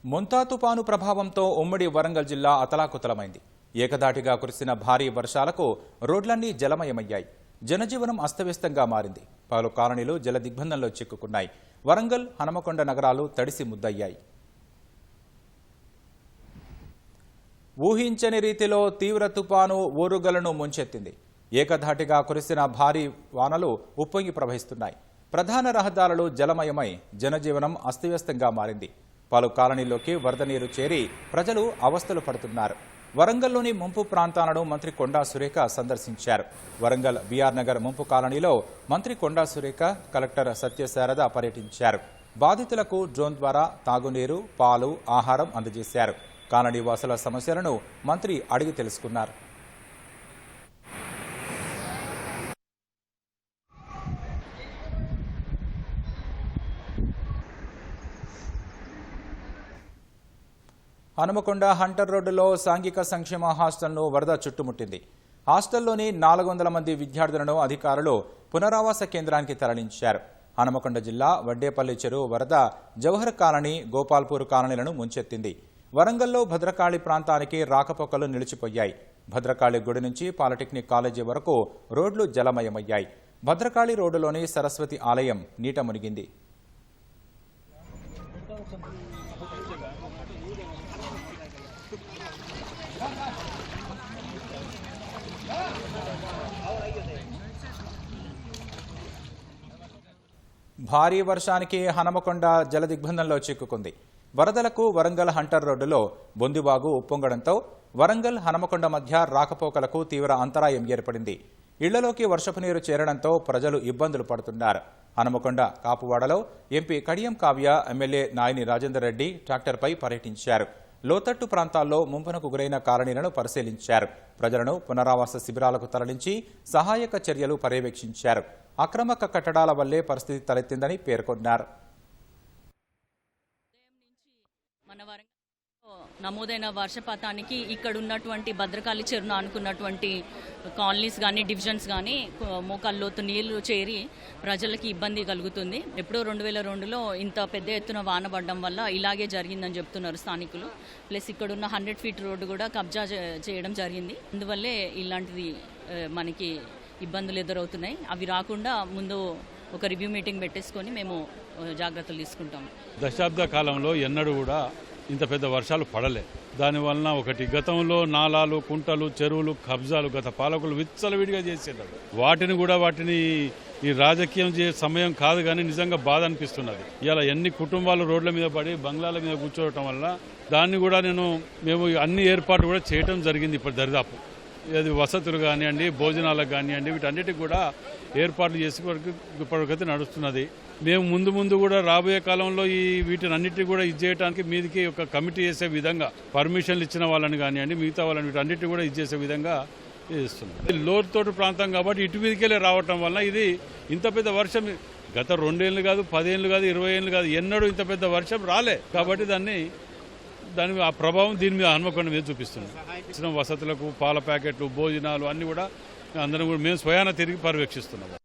మొంతా తుపాను ప్రభావంతో ఉమ్మడి వరంగల్ జిల్లా అతలాకుతలమైంది. ఏకదాటిగా కురిసిన భారీ వర్షాలకు రోడ్లన్నీ జలమయమయ్యాయి. జనజీవనం అస్తవ్యస్తంగా మారింది. పలు కాలనీలు జల దిగ్బంధంలో చిక్కుకున్నాయి. వరంగల్, హనుమకొండ నగరాలు తడిసి ముద్దయ్యాయి. ఊహించని రీతిలో తీవ్ర తుపాను ఓరుగలను ముంచెత్తింది. ఏకధాటిగా కురిసిన భారీ వానలు ఉప్పొంగి ప్రవహిస్తున్నాయి. ప్రధాన రహదారులు జలమయమై జనజీవనం అస్తవ్యస్తంగా మారింది. పలు కాలనీల్లోకి వరద నీరు చేరి ప్రజలు అవస్థలు పడుతున్నారు. వరంగల్లోని ముంపు ప్రాంతాలను మంత్రి కొండా సురేఖ సందర్శించారు. వరంగల్ బీఆర్ నగర్ ముంపు కాలనీలో మంత్రి కొండా సురేఖ, కలెక్టర్ సత్యశారద పర్యటించారు. బాధితులకు డ్రోన్ ద్వారా తాగునీరు, పాలు, ఆహారం అందజేశారు. కాలనీ వాసుల సమస్యలను మంత్రి అడిగి తెలుసుకున్నారు. హనుమకొండ హంటర్ రోడ్డులో సాంఘిక సంక్షేమ హాస్టల్ను వరద చుట్టుముట్టింది. హాస్టల్లోని 400 మంది విద్యార్థులను అధికారులు పునరావాస కేంద్రానికి తరలించారు. హనుమకొండ జిల్లా వడ్డేపల్లి చెరువు వరద జవహర్ కాలనీ, గోపాల్పూర్ కాలనీలను ముంచెత్తింది. వరంగల్లో భద్రకాళి ప్రాంతానికి రాకపోకలు నిలిచిపోయాయి. భద్రకాళి గుడి నుంచి పాలిటెక్నిక్ కాలేజీ వరకు రోడ్లు జలమయమయ్యాయి. భద్రకాళి రోడ్డులోని సరస్వతి ఆలయం నీట మునిగింది. భారీ వర్షానికి హనుమకొండ జల దిగ్బంధంలో చిక్కుకుంది. వరదలకు వరంగల్ హంటర్ రోడ్డులో బొందుబాగు ఉప్పొంగడంతో వరంగల్, హనుమకొండ మధ్య రాకపోకలకు తీవ్ర అంతరాయం ఏర్పడింది. ఇళ్లలోకి వర్షపు నీరు చేరడంతో ప్రజలు ఇబ్బందులు పడుతున్నారు. హనుమకొండ కాపువాడలో ఎంపీ కడియం కావ్య, ఎమ్మెల్యే నాయని రాజేందర్ రెడ్డి ట్రాక్టర్పై పర్యటించారు. లోతట్టు ప్రాంతాల్లో ముంపునకు గురైన కాలనీలను పరిశీలించారు. ప్రజలను పునరావాస శిబిరాలకు తరలించి సహాయక చర్యలు పర్యవేక్షించారు. అక్రమ కట్టడాల వల్లే పరిస్థితి తలెత్తిందని పేర్కొన్నారు. నమోదైన వర్షపాతానికి ఇక్కడ ఉన్నటువంటి భద్రకాళి చెరువును అనుకున్నటువంటి కాలనీస్ కానీ, డివిజన్స్ కానీ మోకాల్లోతు నీళ్లు చేరి ప్రజలకి ఇబ్బంది కలుగుతుంది. ఎప్పుడో 2002లో ఇంత పెద్ద ఎత్తున వాన పడడం వల్ల ఇలాగే జరిగిందని చెప్తున్నారు స్థానికులు. ప్లస్ ఇక్కడున్న 100 ఫీట్ రోడ్డు కూడా కబ్జా చేయడం జరిగింది. అందువల్లే ఇలాంటిది మనకి ఇబ్బందులు ఎదురవుతున్నాయి. అవి రాకుండా ముందు ఒక రివ్యూ మీటింగ్ పెట్టేసుకొని మేము జాగ్రత్తలు తీసుకుంటాం. దశాబ్ద కాలంలో ఎన్నడూ కూడా ఇంత పెద్ద వర్షాలు పడలే. దానివలన ఒకటి, గతంలో నాలాలు, కుంటలు, చెరువులు కబ్జాలు గత పాలకులు విచ్చలవిడిగా చేసేటారు. వాటిని ఈ రాజకీయం చేసే సమయం కాదు, కానీ నిజంగా బాధ అనిపిస్తున్నది. ఇలా ఎన్ని కుటుంబాలు రోడ్ల మీద పడి బంగ్లాల మీద కూర్చోవటం వల్ల దాన్ని కూడా మేము అన్ని ఏర్పాట్లు కూడా చేయటం జరిగింది. ఇప్పుడు దరిదాపు అది వసతులు కానివ్వండి, భోజనాలకు కానివ్వండి, వీటన్నిటికి కూడా ఏర్పాట్లు చేసి ఇప్పటికైతే నడుస్తున్నది. మేము ముందు కూడా రాబోయే కాలంలో వీటిని అన్నిటి కూడా చేయడానికి మీదికి ఒక కమిటీ చేసే విధంగా పర్మిషన్లు ఇచ్చిన వాళ్ళని కానివ్వండి, మిగతా వాళ్ళని వీటన్నిటి కూడా చేసే విధంగా చేస్తున్నాం. లోతుతోటి ప్రాంతం కాబట్టి ఇటు మీదకెళ్ళి రావటం వల్ల ఇది ఇంత పెద్ద వర్షం గత 2 ఏళ్ళు కాదు, 10 ఏళ్ళు కాదు, 20 ఏళ్ళు కాదు, ఎన్నడూ ఇంత పెద్ద వర్షం రాలే. కాబట్టి దాని ఆ ప్రభావం దీని మీద హనుమకొండ మీద చూపిస్తున్నాం. వసతులకు పాల ప్యాకెట్లు, భోజనాలు అన్ని కూడా అందరం కూడా మేము స్వయాన తిరిగి పర్యవేక్షిస్తున్నాం.